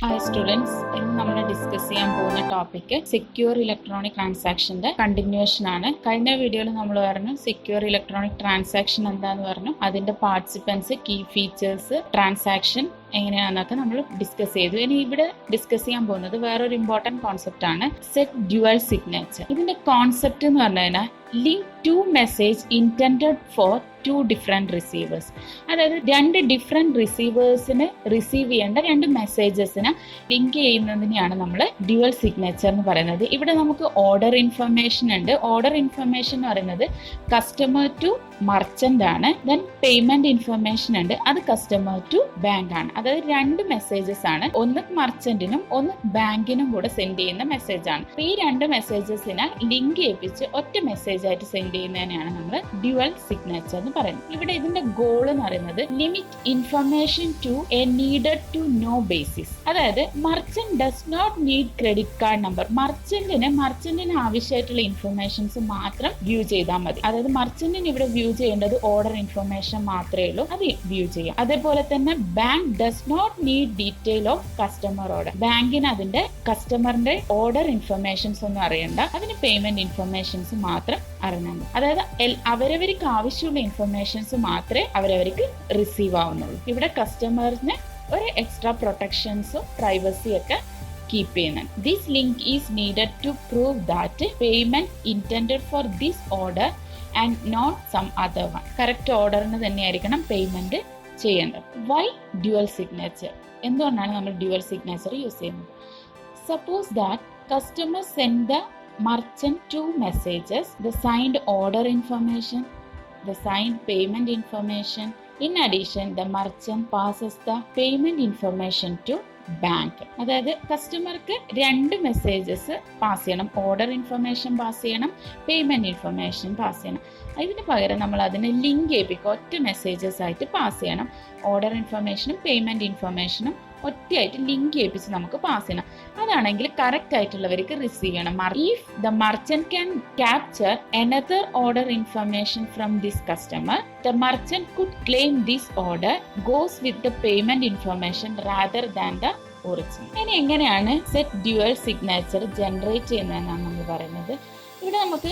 Hi students, ഇന്ന് നമ്മൾ discuss ചെയ്യാൻ പോകുന്ന ടോപ്പിക് സെക്യൂർ ഇലക്ട്രോണിക് ട്രാൻസാക്ഷൻ്റെ കണ്ടിന്യൂഷൻ ആണ്. കഴിഞ്ഞ വീഡിയോയിൽ നമ്മൾ പറഞ്ഞു സെക്യൂർ ഇലക്ട്രോണിക് ട്രാൻസാക്ഷൻ എന്താന്ന് പറഞ്ഞു, അതിന്റെ പാർട്ടിസിപ്പൻസ്, കീ ഫീച്ചേഴ്സ്, ട്രാൻസാക്ഷൻ എങ്ങനെയാണെന്നൊക്കെ നമ്മൾ ഡിസ്കസ് ചെയ്തു. ഇനി ഇവിടെ ഡിസ്കസ് ചെയ്യാൻ പോകുന്നത് വേറൊരു ഇമ്പോർട്ടൻറ്റ് കോൺസെപ്റ്റ് ആണ്, സെറ്റ് ഡ്യുവൽ സിഗ്നേച്ചർ. ഇതിന്റെ കോൺസെപ്റ്റ് എന്ന് പറഞ്ഞു കഴിഞ്ഞാൽ link to message intended for two different receivers. അതായത് രണ്ട് ഡിഫറെന്റ് റിസീവേഴ്സിന് റിസീവ് ചെയ്യേണ്ട രണ്ട് മെസ്സേജസിന് ലിങ്ക് ചെയ്യുന്നതിനെയാണ് നമ്മൾ ഡ്യുവൽ സിഗ്നേച്ചർ എന്ന് പറയുന്നത്. ഇവിടെ നമുക്ക് ഓർഡർ ഇൻഫർമേഷൻ ഉണ്ട്. ഓർഡർ ഇൻഫർമേഷൻ എന്ന് പറയുന്നത് കസ്റ്റമർ ടു മർച്ചന്റ് ആണ്. ദെൻ പേയ്മെന്റ് ഇൻഫർമേഷൻ ഉണ്ട്, അത് കസ്റ്റമർ ടു ബാങ്ക് ആണ്. അതായത് രണ്ട് മെസ്സേജസ് ആണ്, ഒന്ന് മർച്ചന്റിനും ഒന്ന് ബാങ്കിനും കൂടെ സെൻഡ് ചെയ്യുന്ന മെസ്സേജ് ആണ്. ഈ രണ്ട് മെസ്സേജസിനെ ലിങ്ക് ചെയ്യിപ്പിച്ച് ഒറ്റ മെസ്സേജ് ആയിട്ട് സെൻഡ് ചെയ്യുന്നതിനെയാണ് നമ്മൾ ഡ്യുവൽ സിഗ്നേച്ചർ എന്ന് പറയുന്നത്. ഇവിടെ ഇതിന്റെ ഗോൾ എന്ന് പറയുന്നത് limit information to a needed to know basis. അതായത് merchant does not need credit card number. മർച്ചന്റിന് ആവശ്യമായിട്ടുള്ള ഇൻഫർമേഷൻസ് മാത്രം വ്യൂ ചെയ്താൽ മതി. അതായത് മർച്ചന്റിന് ഇവിടെ വ്യൂ ചെയ്യേണ്ടത് ഓർഡർ ഇൻഫർമേഷൻ മാത്രമേ ഉള്ളൂ, അത് വ്യൂ ചെയ്യാം. അതേപോലെ തന്നെ bank does not need detail of customer order. ബാങ്കിന് അതിന്റെ കസ്റ്റമറിന്റെ ഓർഡർ ഇൻഫർമേഷൻസ് ഒന്നും അറിയണ്ട, അതിന് പേയ്മെന്റ് ഇൻഫർമേഷൻസ് മാത്രം അറിഞ്ഞാൽ മതി. അതായത് അവരവർക്ക് ആവശ്യമുള്ള ഇൻഫർമേഷൻസ് മാത്രമേ അവരവർക്ക് റിസീവ് ആവുന്നുള്ളൂ. ഇവിടെ കസ്റ്റമറിന് ഒരു എക്സ്ട്രാ പ്രൊട്ടക്ഷൻസും പ്രൈവസിയും ഒക്കെ കീപ്പ് ചെയ്യുന്നത്. This link is needed to prove that payment intended for this order and not some other one. Correct ഓർഡറിന് തന്നെയായിരിക്കണം പേയ്മെന്റ് ചെയ്യേണ്ടത്. Why dual signature? എന്തുകൊണ്ടാണ് നമ്മൾ ഡ്യുവൽ സിഗ്നേച്ചർ യൂസ് ചെയ്യുന്നത്? Suppose that customer send the merchant two messages, the signed order information, the signed payment information. In addition, the merchant passes the payment information to bank. അതായത് കസ്റ്റമർക്ക് രണ്ട് messages pass ചെയ്യണം, order information pass ചെയ്യണം, payment information pass ചെയ്യണം. ഇതിന് പകരം നമ്മൾ അതിനെ ലിങ്ക് ചെയ്യിപ്പിക്കുക, ഒറ്റ മെസ്സേജസ് ആയിട്ട് പാസ് ചെയ്യണം. ഓർഡർ ഇൻഫർമേഷനും പേയ്മെന്റ് ഇൻഫർമേഷനും ഒറ്റയായിട്ട് ലിങ്ക് ചെയ്യിപ്പിച്ച് നമുക്ക് പാസ് ചെയ്യണം. അതാണെങ്കിൽ കറക്റ്റ് ആയിട്ടുള്ളവർക്ക് റിസീവ് ചെയ്യണം. If the merchant can capture another order information from this customer, the merchant could claim this order goes with the payment information rather than the original. ഇനി എങ്ങനെയാണ് സെറ്റ് ഡ്യുവൽ സിഗ്നേച്ചർ ജനറേറ്റ് ചെയ്യുന്നതെന്നാണ് നമ്മൾ പറയുന്നത്. ഇവിടെ നമുക്ക്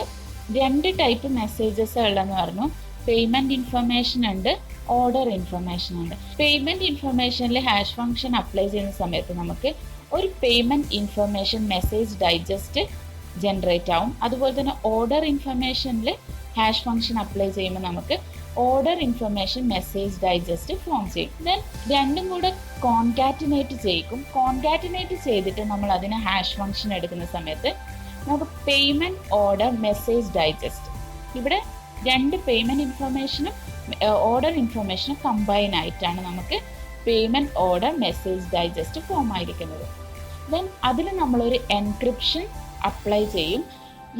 രണ്ട് type messages ഉള്ളതെന്ന് പറഞ്ഞു. പേയ്മെന്റ് ഇൻഫർമേഷൻ ഉണ്ട്, ഓർഡർ ഇൻഫർമേഷൻ ഉണ്ട്. പേയ്മെന്റ് ഇൻഫർമേഷനിൽ ഹാഷ് ഫംഗ്ഷൻ അപ്ലൈ ചെയ്യുന്ന സമയത്ത് നമുക്ക് ഒരു payment information message digest generate ആവും. അതുപോലെ തന്നെ ഓർഡർ ഇൻഫർമേഷനിൽ ഹാഷ് ഫംഗ്ഷൻ അപ്ലൈ ചെയ്യുമ്പോൾ നമുക്ക് order information message digest form ചെയ്യും. ദെൻ രണ്ടും കൂടെ കോൺകാറ്റിനേറ്റ് ചെയ്യിക്കും. കോൺകാറ്റിനേറ്റ് ചെയ്തിട്ട് നമ്മൾ അതിന് ഹാഷ് ഫംഗ്ഷൻ എടുക്കുന്ന സമയത്ത് നമുക്ക് പേയ്മെന്റ് ഓർഡർ മെസ്സേജ് ഡൈജസ്റ്റ്, ഇവിടെ രണ്ട് പേയ്മെന്റ് ഇൻഫർമേഷനും ഓർഡർ ഇൻഫർമേഷനും കമ്പൈൻ ആയിട്ടാണ് നമുക്ക് payment order message digest form ആയിരിക്കുന്നത്. ദെൻ അതിൽ നമ്മളൊരു എൻക്രിപ്ഷൻ അപ്ലൈ ചെയ്യും.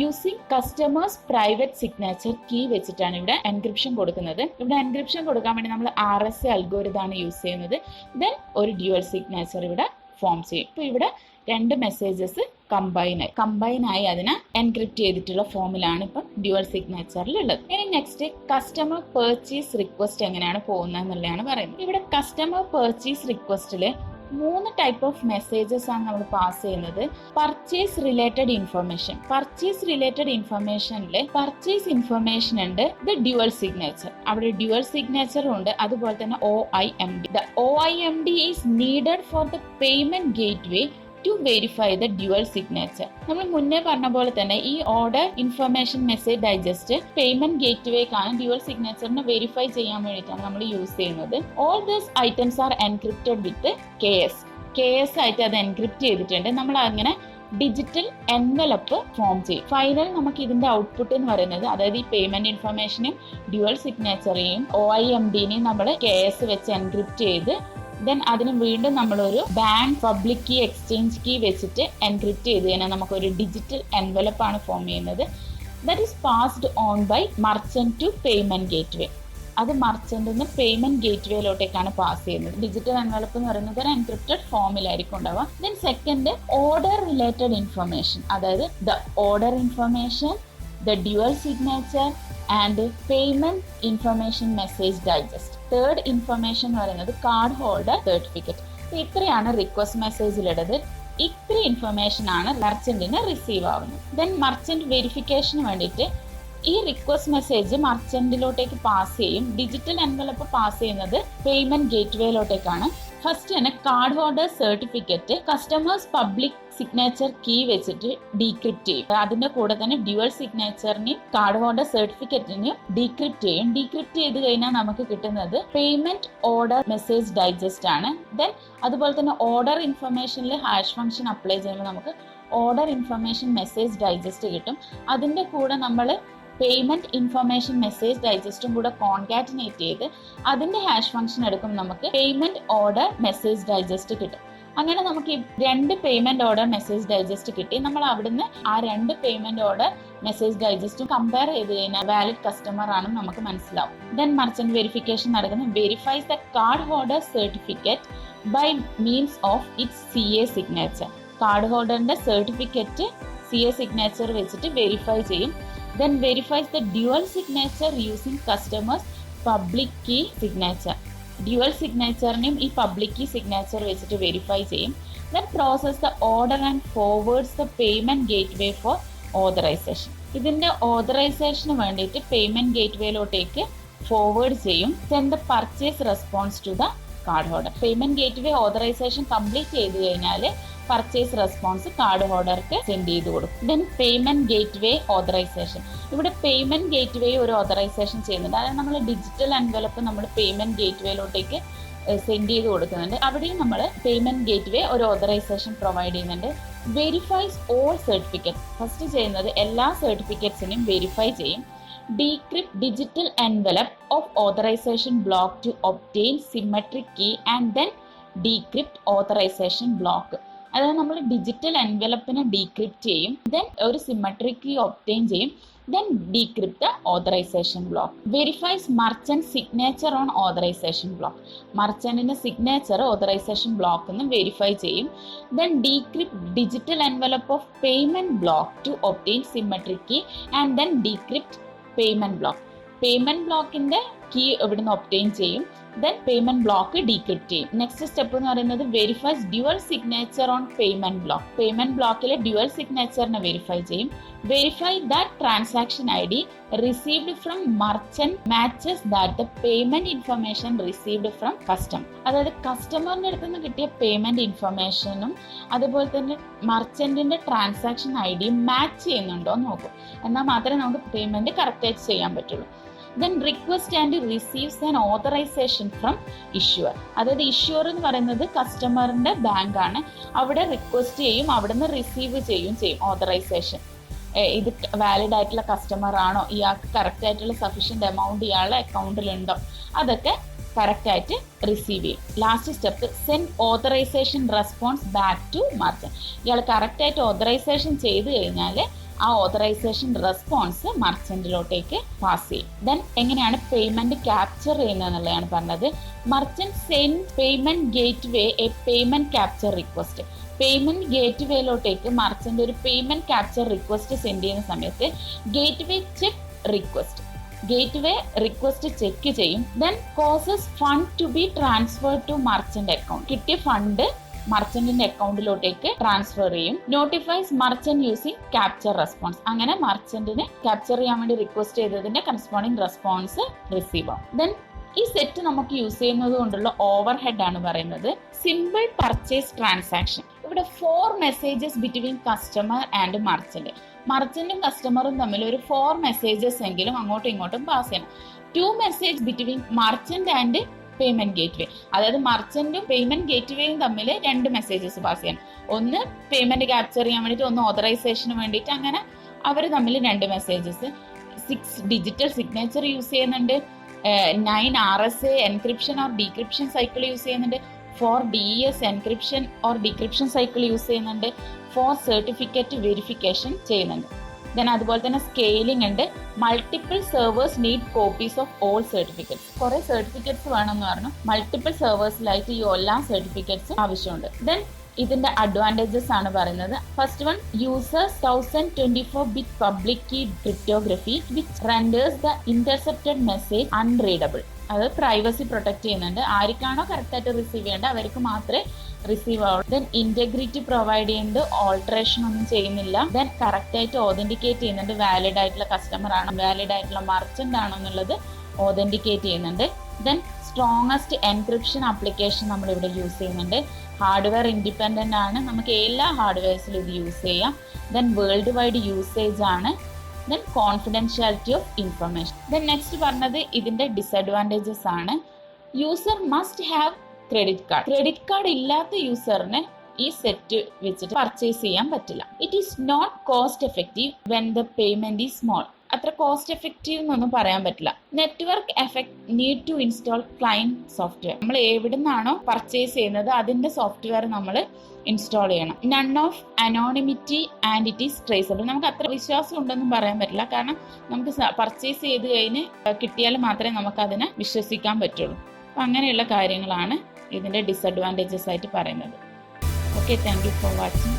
Using customer's private signature key വെച്ചിട്ടാണ് ഇവിടെ എൻക്രിപ്ഷൻ കൊടുക്കുന്നത്. ഇവിടെ എൻക്രിപ്ഷൻ കൊടുക്കാൻ വേണ്ടി നമ്മൾ RSA അൽഗോരിതാണ് യൂസ് ചെയ്യുന്നത്. ദെൻ ഒരു ഡ്യുവൽ സിഗ്നേച്ചർ ഇവിടെ ഫോം ചെയ്യും. ഇപ്പോൾ ഇവിടെ രണ്ട് മെസ്സേജസ് കമ്പൈൻ ആയി അതിനെ എൻക്രിപ്റ്റ് ചെയ്തിട്ടുള്ള ഫോമിലാണ് ഇപ്പം ഡ്യുവൽ സിഗ്നേച്ചറിൽ ഉള്ളത്. ഇനി നെക്സ്റ്റ് കസ്റ്റമർ പർച്ചേസ് റിക്വസ്റ്റ് എങ്ങനെയാണ് പോകുന്നത് എന്നുള്ളതാണ് പറയുന്നത്. ഇവിടെ കസ്റ്റമർ പർച്ചേസ് റിക്വസ്റ്റില് 3 ടൈപ്പ് ഓഫ് മെസ്സേജസ് ആണ് നമ്മൾ പാസ് ചെയ്യുന്നത്. Purchase related information. Purchase related ഇൻഫർമേഷനിൽ പർച്ചേസ് ഇൻഫർമേഷൻ ഉണ്ട്, ഇത് ഡ്യുവൽ സിഗ്നേച്ചർ. അവിടെ ഡ്യുവൽ സിഗ്നേച്ചറും ഉണ്ട്. അതുപോലെ തന്നെ OIMD. The OIMD is needed for the payment gateway to verify the dual signature. നമ്മൾ മുന്നേ പറഞ്ഞ പോലെ തന്നെ ഈ order information message digest payment ഗേറ്റ്വേക്കാണ് ഡ്യുവൽ സിഗ്നേച്ചറിനെ വെരിഫൈ ചെയ്യാൻ വേണ്ടിയിട്ടാണ് നമ്മൾ യൂസ് ചെയ്യുന്നത്. All these items are encrypted with KS ആയിട്ട് അത് എൻക്രിപ്റ്റ് ചെയ്തിട്ടുണ്ട്. നമ്മൾ അങ്ങനെ ഡിജിറ്റൽ എൻവലപ്പ് ഫോം ചെയ്യും. ഫൈനൽ നമുക്ക് ഇതിന്റെ ഔട്ട്പുട്ട് എന്ന് പറയുന്നത്, അതായത് ഈ പേയ്മെന്റ് ഇൻഫർമേഷനെയും ഡ്യുവൽ സിഗ്നേച്ചറേയും OIMDനെയും നമ്മൾ KS വെച്ച് എൻക്രിപ്റ്റ് ചെയ്ത് ദെൻ അതിന് വീണ്ടും നമ്മളൊരു bank public key exchange key വെച്ചിട്ട് എൻക്രിപ്റ്റ് ചെയ്ത് കഴിഞ്ഞാൽ നമുക്കൊരു ഡിജിറ്റൽ എൻവലപ്പ് ആണ് ഫോം ചെയ്യുന്നത്. That is passed on by merchant to payment gateway. അത് മർച്ചന്റിൽ നിന്ന് പേയ്മെന്റ് ഗേറ്റ്വേയിലോട്ടേക്കാണ് പാസ് ചെയ്യുന്നത്. ഡിജിറ്റൽ എൻവലപ്പ് എന്ന് പറയുന്നത് ഒരു എൻക്രിപ്റ്റഡ് ഫോമിലായിരിക്കും ഉണ്ടാവുക. Then second order related information, അതായത് the order information, the dual signature and payment information message digest. Third information എന്ന് പറയുന്നത് കാർഡ് ഹോൾഡർ സർട്ടിഫിക്കറ്റ്. ഇത്രയാണ് റിക്വസ്റ്റ് മെസ്സേജിലുള്ളത്. ഇത്ര ഇൻഫർമേഷൻ ആണ് മർച്ചന്റിന് റിസീവ് ആവുന്നത്. ദെൻ മർച്ചന്റ് വെരിഫിക്കേഷന് വേണ്ടിയിട്ട് ഈ റിക്വസ്റ്റ് മെസ്സേജ് മർച്ചന്റിലോട്ടേക്ക് പാസ് ചെയ്യും. ഡിജിറ്റൽ എൻവലപ്പ് പാസ് ചെയ്യുന്നത് പേയ്മെന്റ് ഗേറ്റ്വേയിലോട്ടേക്കാണ്. ഫസ്റ്റ് തന്നെ card holder certificate customer's public signature key വെച്ചിട്ട് ഡീക്രിപ്റ്റ് ചെയ്യും. അതിന്റെ കൂടെ തന്നെ ഡ്യുവൽ സിഗ്നേച്ചറിനെയും കാർഡ് ഹോൾഡർ സർട്ടിഫിക്കറ്റിനെയും ഡീക്രിപ്റ്റ് ചെയ്യും. ഡീക്രിപ്റ്റ് ചെയ്ത് കഴിഞ്ഞാൽ നമുക്ക് കിട്ടുന്നത് പേയ്മെന്റ് ഓർഡർ മെസ്സേജ് ഡൈജസ്റ്റ് ആണ്. ദെൻ അതുപോലെ തന്നെ ഓർഡർ ഇൻഫർമേഷനിൽ ഹാഷ് ഫംഗ്ഷൻ അപ്ലൈ ചെയ്യുമ്പോൾ നമുക്ക് ഓർഡർ ഇൻഫർമേഷൻ മെസ്സേജ് ഡൈജസ്റ്റ് കിട്ടും. അതിന്റെ കൂടെ നമ്മൾ പേയ്മെന്റ് ഇൻഫർമേഷൻ മെസ്സേജ് ഡൈജസ്റ്റും കൂടെ കോൺകാറ്റിനേറ്റ് ചെയ്ത് അതിന്റെ ഹാഷ് ഫംഗ്ഷൻ എടുക്കുമ്പോൾ നമുക്ക് പേയ്മെന്റ് ഓർഡർ മെസ്സേജ് ഡൈജസ്റ്റ് കിട്ടും. അങ്ങനെ നമുക്ക് ഈ 2 പേയ്മെന്റ് ഓർഡർ മെസ്സേജ് ഡൈജസ്റ്റ് കിട്ടി. നമ്മൾ അവിടുന്ന് ആ 2 പേയ്മെന്റ് ഓർഡർ മെസ്സേജ് ഡൈജസ്റ്റും കമ്പയർ ചെയ്ത് കഴിഞ്ഞാൽ വാലിഡ് കസ്റ്റമർ ആണെന്ന് നമുക്ക് മനസ്സിലാവും. ദെൻ മർച്ചന്റ് വെരിഫിക്കേഷൻ നടക്കുന്നത് verifies the card holder certificate by means of its CA signature. Card ഹോൾഡറിന്റെ സർട്ടിഫിക്കറ്റ് CA സിഗ്നേച്ചർ വെച്ചിട്ട് വെരിഫൈ ചെയ്യും. Then verifies the dual signature using customers public key signature. Dual സിഗ്നേച്ചറിനെയും ഈ public key signature വെച്ചിട്ട് verify ചെയ്യും. Then process the order and forwards the payment gateway for authorization. ഇതിന്റെ ഓതറൈസേഷന് വേണ്ടിയിട്ട് payment ഗേറ്റ്വേയിലോട്ടേക്ക് forward ചെയ്യും. Send the purchase response to the card holder. Payment gateway authorization complete ചെയ്ത് കഴിഞ്ഞാൽ പർച്ചേസ് റെസ്പോൺസ് കാർഡ് ഹോൾഡർക്ക് സെൻഡ് ചെയ്ത് കൊടുക്കും. Then payment gateway authorization. ഇവിടെ പേയ്മെന്റ് ഗേറ്റ്വേ ഒരു ഓതറൈസേഷൻ ചെയ്യുന്നുണ്ട്. അതായത് നമ്മൾ ഡിജിറ്റൽ എൻവലപ്പ് നമ്മൾ പേയ്മെന്റ് ഗേറ്റ്വേയിലോട്ടേക്ക് സെൻഡ് ചെയ്ത് കൊടുക്കുന്നുണ്ട്. അവിടെയും നമ്മൾ പേയ്മെന്റ് ഗേറ്റ്വേ ഒരു ഓതറൈസേഷൻ പ്രൊവൈഡ് ചെയ്യുന്നുണ്ട്. Verifies all certificate. ഫസ്റ്റ് ചെയ്യുന്നത് എല്ലാ സർട്ടിഫിക്കറ്റ്സിനെയും വെരിഫൈ ചെയ്യും. Decrypt digital envelope of authorization block to obtain symmetric key and then decrypt authorization block. അതായത് നമ്മൾ ഡിജിറ്റൽ എൻവലപ്പിനെ ഡീക്രിപ്റ്റ് ചെയ്യും. ദെൻ ഒരു സിമെട്രിക് കീ ഒബ്റ്റെയിൻ ചെയ്യും. Then decrypt the authorization block. Verifies merchant signature on authorization block. മർച്ചന്റിന്റെ signature authorization block എന്ന് verify ചെയ്യും. Then decrypt digital envelope of payment block to obtain symmetric key and then decrypt payment block. Payment ബ്ലോക്കിന്റെ key ഇവിടുന്ന് obtain ചെയ്യും. Then payment block decrypt ചെയ്യും. Next step എന്ന് പറയുന്നത് verifies dual signature on payment block. Payment ബ്ലോക്കിലെ dual സിഗ്നേച്ചറിനെ verify ചെയ്യും. Verify that transaction ID received from merchant matches that the payment information received from customer. അതായത് കസ്റ്റമറിന്റെ അടുത്ത് നിന്ന് കിട്ടിയ പേയ്മെന്റ് ഇൻഫർമേഷനും അതുപോലെ തന്നെ മർച്ചന്റിന്റെ ട്രാൻസാക്ഷൻ ID മാച്ച് ചെയ്യുന്നുണ്ടോ എന്ന് നോക്കും. എന്നാൽ മാത്രമേ നമുക്ക് പേയ്മെന്റ് കറക്റ്റായിട്ട് ചെയ്യാൻ പറ്റുള്ളൂ. Then request and receives an authorization from issuer. അതായത് ഇഷ്യൂർ എന്ന് പറയുന്നത് കസ്റ്റമറിന്റെ ബാങ്ക് ആണ്. അവിടെ റിക്വസ്റ്റ് ചെയ്യും, അവിടെ നിന്ന് റിസീവ് ചെയ്യും ഓതറൈസേഷൻ. ഇത് വാലിഡ് ആയിട്ടുള്ള കസ്റ്റമർ ആണോ, ഇയാൾക്ക് കറക്റ്റ് ആയിട്ടുള്ള സഫീഷ്യന്റ് എമൗണ്ട് ഇയാളുടെ അക്കൗണ്ടിലുണ്ടോ, അതൊക്കെ കറക്റ്റ് ആയിട്ട് റിസീവ് ചെയ്യും. Last step send authorization response back to merchant. ഇയാൾ കറക്റ്റ് ആയിട്ട് ഓതറൈസേഷൻ ചെയ്ത് കഴിഞ്ഞാൽ ആ ഓതറൈസേഷൻ റെസ്പോൺസ് മർച്ചന്റിലോട്ടേക്ക് പാസ് ചെയ്യും. ദെൻ എങ്ങനെയാണ് പേയ്മെന്റ് ക്യാപ്ചർ ചെയ്യുന്നത് എന്നുള്ളതാണ് പറഞ്ഞത്. Merchant send payment gateway a payment capture request. Payment ഗേറ്റ്വേയിലോട്ടേക്ക് മർച്ചന്റ് ഒരു പേയ്മെന്റ് ക്യാപ്ചർ റിക്വസ്റ്റ് സെൻഡ് ചെയ്യുന്ന സമയത്ത് gateway check request. Gateway request check ചെയ്യും. Then causes fund to be transfer to merchant account. കിട്ടിയ fund മർച്ചന്റിന്റെ അക്കൗണ്ടിലോട്ടേക്ക് ട്രാൻസ്ഫർ ചെയ്യും. Notifies merchant using capture response. അങ്ങനെ മർച്ചന്റിന് ക്യാപ്ചർ ചെയ്യാൻ വേണ്ടി റിക്വസ്റ്റ് ചെയ്തതിന്റെ കറസ്പോണ്ടിങ് റെസ്പോൺസ് റിസീവ് ആവും. ദെൻ ഈ സെറ്റ് നമുക്ക് യൂസ് ചെയ്യുന്നത് കൊണ്ടുള്ള ഓവർ ഹെഡ് ആണ് പറയുന്നത്. Simple purchase transaction. ഇവിടെ 4 messages between customer and merchant. മർച്ചന്റും കസ്റ്റമറും തമ്മിൽ ഒരു 4 മെസ്സേജസ് എങ്കിലും അങ്ങോട്ടും ഇങ്ങോട്ടും പാസ് ചെയ്യണം. 2 message between merchant and payment gateway. അതായത് മർച്ചന്റും പേയ്മെന്റ് ഗേറ്റ്വേയും തമ്മിൽ 2 മെസ്സേജസ് പാസ് ചെയ്യണം. ഒന്ന് പേയ്മെന്റ് ക്യാപ്ചർ ചെയ്യാൻ വേണ്ടിയിട്ട്, ഒന്ന് ഓതറൈസേഷന് വേണ്ടിയിട്ട്. അങ്ങനെ അവർ തമ്മിൽ 2 മെസ്സേജസ്. 6 ഡിജിറ്റൽ സിഗ്നേച്ചർ യൂസ് ചെയ്യുന്നുണ്ട്. 9 RSA encryption or decryption cycle use ചെയ്യുന്നുണ്ട്. 4 DES encryption or decryption cycle use ചെയ്യുന്നുണ്ട്. 4 സർട്ടിഫിക്കറ്റ് വെരിഫിക്കേഷൻ ചെയ്യുന്നുണ്ട്. ദെൻ അതുപോലെ തന്നെ സ്കെയിലിംഗ് ഉണ്ട്. Multiple servers need copies of all certificates. കുറെ സർട്ടിഫിക്കറ്റ്സ് വേണമെന്ന് പറഞ്ഞു. മൾട്ടിപ്പിൾ സെർവേഴ്സിലായിട്ട് ഈ എല്ലാ സർട്ടിഫിക്കറ്റ്സും ആവശ്യമുണ്ട്. ദെൻ ഇതിന്റെ അഡ്വാൻറ്റേജസ് ആണ് പറയുന്നത്. First one, users 1024-bit public key cryptography which renders the intercepted message unreadable. അത് പ്രൈവസി പ്രൊട്ടക്ട് ചെയ്യുന്നുണ്ട്. ആർക്കാണോ കറക്റ്റായിട്ട് റിസീവ് ചെയ്യേണ്ടത് അവർക്ക് മാത്രമേ റിസീവ് ആവുള്ളൂ. ദെൻ ഇൻറ്റഗ്രിറ്റി പ്രൊവൈഡ് ചെയ്യുന്നത് ഓൾട്ടറേഷൻ ഒന്നും ചെയ്യുന്നില്ല. ദെൻ കറക്റ്റായിട്ട് ഓതൻറ്റിക്കേറ്റ് ചെയ്യുന്നുണ്ട്. വാലിഡ് ആയിട്ടുള്ള കസ്റ്റമർ ആണോ, വാലിഡ് ആയിട്ടുള്ള മർച്ചൻ്റ് ആണോ എന്നുള്ളത് ഓതൻറ്റിക്കേറ്റ് ചെയ്യുന്നുണ്ട്. ദെൻ സ്ട്രോങ്ങസ്റ്റ് എൻക്രിപ്ഷൻ ആപ്ലിക്കേഷൻ നമ്മളിവിടെ യൂസ് ചെയ്യുന്നുണ്ട്. ഹാർഡ്വെയർ ഇൻഡിപെൻഡൻ്റ് ആണ്, നമുക്ക് എല്ലാ ഹാർഡ്വെയർസിലും ഇത് യൂസ് ചെയ്യാം. ദെൻ വേൾഡ് വൈഡ് യൂസേജ് ആണ്. Then confidentiality of information. Then next പറഞ്ഞത് ഇതിൻ്റെ ഡിസഡ്വാൻറ്റേജസ് ആണ്. User must have credit card. Credit card ഇല്ലാത്ത യൂസറിന് ഈ സെറ്റ് വെച്ചിട്ട് പർച്ചേസ് ചെയ്യാൻ പറ്റില്ല. It is not cost effective when the payment is small. അത്ര കോസ്റ്റ് എഫക്റ്റീവ് എന്നൊന്നും പറയാൻ പറ്റില്ല. Network effect need to install client software. നമ്മൾ എവിടെ നിന്നാണോ പർച്ചേസ് ചെയ്യുന്നത് അതിന്റെ സോഫ്റ്റ്വെയർ നമ്മൾ ഇൻസ്റ്റാൾ ചെയ്യണം. None of anonymity and it is traceable. നമുക്ക് അത്ര വിശ്വാസം ഉണ്ടെന്നും പറയാൻ പറ്റില്ല. കാരണം നമുക്ക് പർച്ചേസ് ചെയ്ത് കഴിഞ്ഞ് കിട്ടിയാൽ മാത്രമേ നമുക്ക് അതിനെ വിശ്വസിക്കാൻ പറ്റുള്ളൂ. അപ്പം അങ്ങനെയുള്ള കാര്യങ്ങളാണ് ഇതിൻ്റെ ഡിസഡ്വാൻറ്റേജസ് ആയിട്ട് പറയുന്നത്. Okay, thank you for watching.